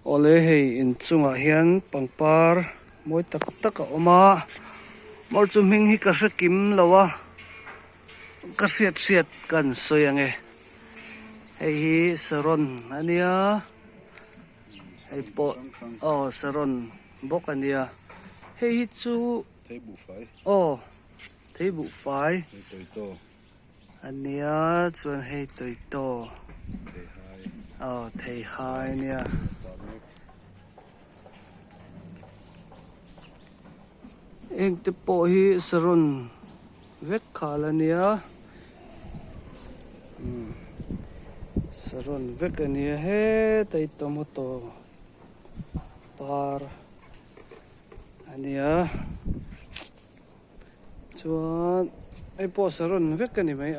ole hei in chunga hian pangpar mawi tak tak a awm a mor chu hming hi ka hrekim lowa ka hriat kan soi ange hei hi saron ania hei po saron bok ania hei hi chu thấy bù phái thấy bu phai thấy to ania chuan hei toi to thấy hai thei khai nia eng te po hi saron vek khala nia saron vek ania he tai tomato par ania chuan ai po saron vek ani mai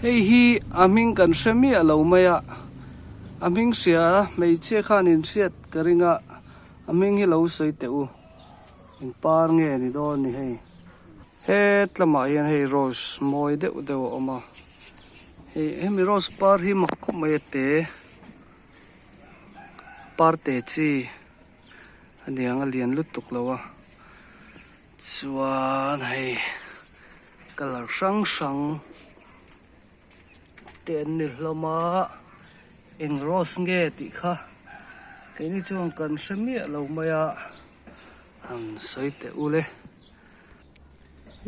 hei hi aming kan hremi a lo mai a aming sia mei che khan in hriat ka ringa aming hi lo soi teu in par nge ni don ni hei he tlama hian hei rose moi deuh oma hei hemi rose par hi makhum mai te par te chi aniang a lian lutuk lowa chuan hei color sang ten ni hloma eng rose nge ti kha cái này chuan kan hremi a lo mai a an soi te ule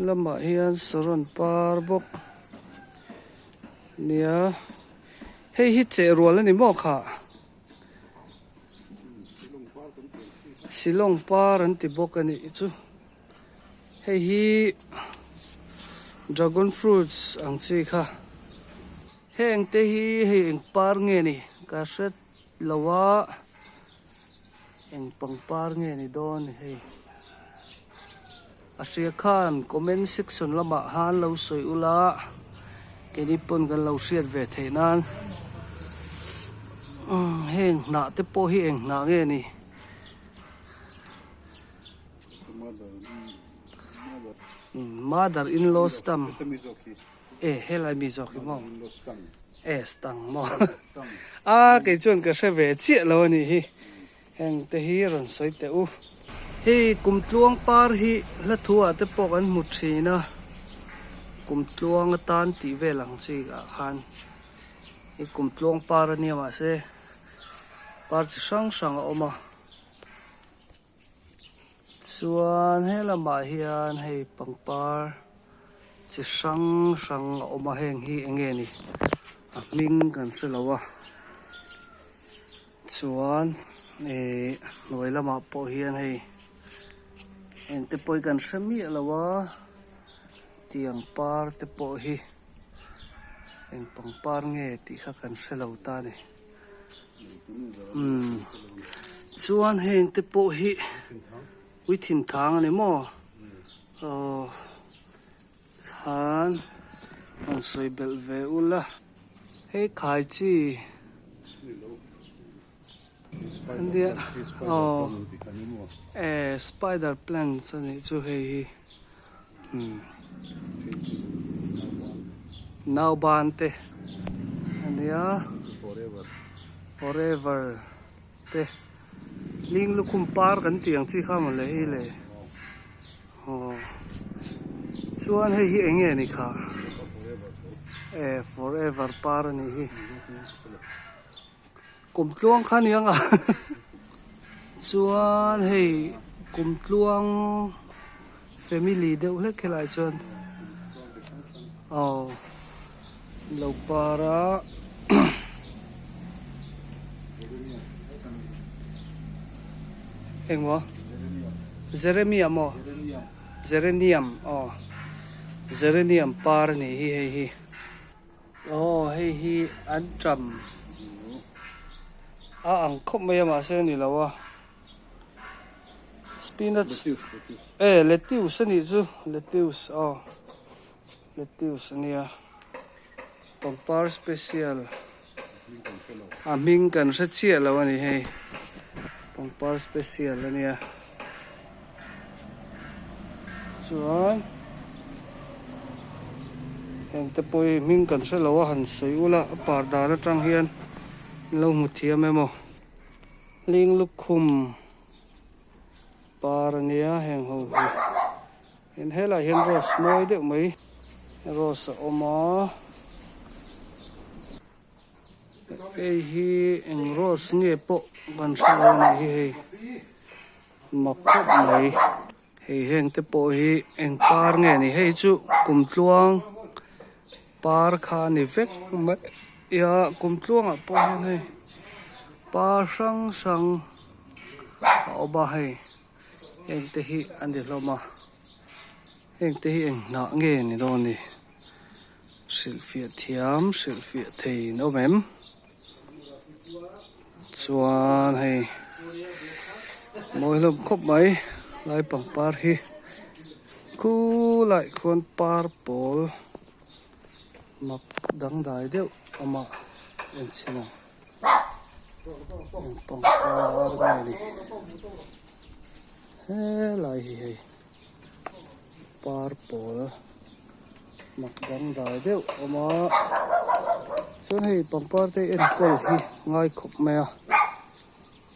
lama hian saron par bok nia hei hi che rual ani mo kha silong par an ti bok ani chu hei hi dragon fruits ang chi kha heng te hi hei eng par nge ni ka hret lowa eng pangpar nge ni don hei Asia khan comment section lama han lo soi ula ke ni pon kan lo hriat ve theinan heng na te po hi eng na nge ni mother in law stam helai mi zoki mo stang mo cái chuan ka hre ve chi lo ni hi heng te hi ron soi te u hei kum tluang par hi la thua te pok an mu thina kum tluang tan ti ve lang chi ga khan hi kum tluang par ania ma se par chi sang a oma chuan he lama hian hei pangpar chi sang a oma heng hi enge ni a hming kan hre lowa chuan noi lama po hian hei eng te poi kan hremi lowa tiang par te po hi eng pangpar nge ti kha kan hre lo ta ni chuan heng te po hi ui thin thang ani mo han an soi bel ve ula hei khai chi andia spider plants ani chu hei hi nau ban te andia forever te ling lukhum par kan tiang chi kha ma le hi le chuan hei hi enge ni kha forever par ani hi kum tluang khan yang a chuan hei kum tluang family deuh hlek khelai chuan lo para engwa geranium par ni hi hei hi hei hi an tram ang khop mai ma se ni lawa spinach lettuce ani chu lettuce ania pangpar special aming kan hre chia lo ani hei pangpar special ania chuan heng te poi ming kan hre lo han soi ula par da na tang hian lo mu thiam emo ling lukhum par ania heng ho hi in hela hian rose noi deuh mai rose a awma ei hi eng rose nge pawh kan hra ni hi hei makhawp mai hei heng te pawh hi eng par nge ni hei chu kum tluang par kha ni vek mai ya kum tluangah pawh hian hei par hrang hrang a awma hei heng te hi an ni hlawm a heng te hi eng hnah nge ni dawn ni hrilh fiah thiam hrilh fiah thei in awm em chuan hei mawi hlawm khawp mai lai pangpar hi khu lai khuan par pawl mak dang dai deuh ama en china eng pangpar nge ni he lai hi hei par pawl mak dang dai deuh ama chuan hei pangpar te en kol hi ngai khawp mai a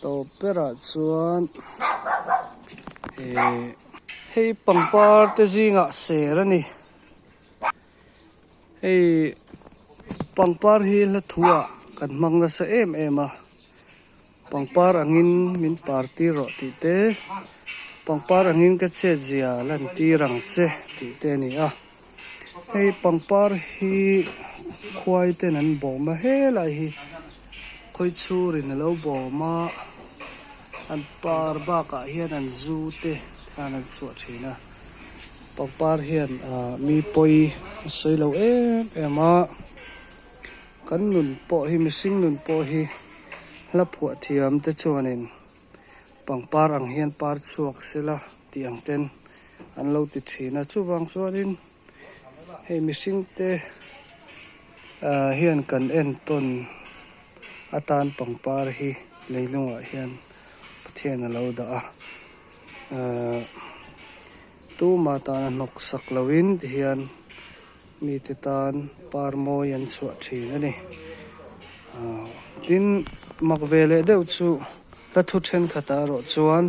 to perah chuan hei pangpar te zingah ser ani hei pangpar hi la thua kan hmang na sa em em a pangpar angin min party ro ti te pangpar angin ka che zia lan ti rang che ti te ni a hei pangpar hi khuai ten an bawm a helai hi khoi churin alo bawm a an par bakah hian an zu te than an chuah thin a pangpar hian mi poi soilo em em a kan nun pawh hi mihring nun pawh hi hla phuah thiam te chuanin pangpar ang hian par chuak sela tiang ten an lo ti thina chuwang chuanin hei mihring te hian kan en ton atan pangpar hi leilungah hian pathian a lo dah a tu ma tan a hnok sak loin ti hian mi te tan par mawi an chuah thin ani tin mak vele deuh chu la thu then khata ro chuan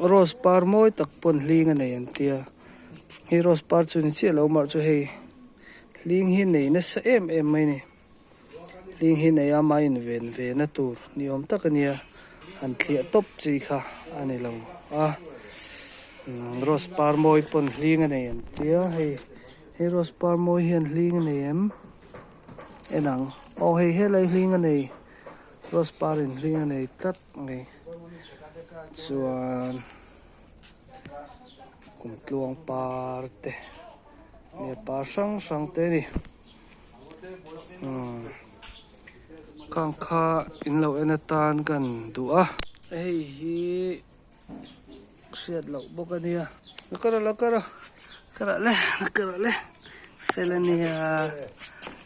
rose par mawi tak pon hling a nei an tia hi rose par chu ni chi lo mar chu hei hling hi nei na sa em em mai ni hling hi nei ama in ven ve na tur ni om tak ania an thliah top chi kha ani lo a rose par mawi pon hling a nei an tia hei rose par mawi hian hling a nei em enang hei helai hling a nei rose par in hling a nei tlat ngai chuan kum tluang par te ne par hrang hrang te ni kang kha in lo en atan kan du a hei hi hriat lo bawk ania lakara le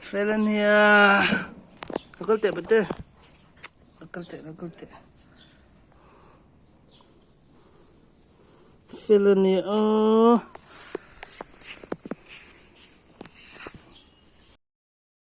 felania nakal te bate nakal te felania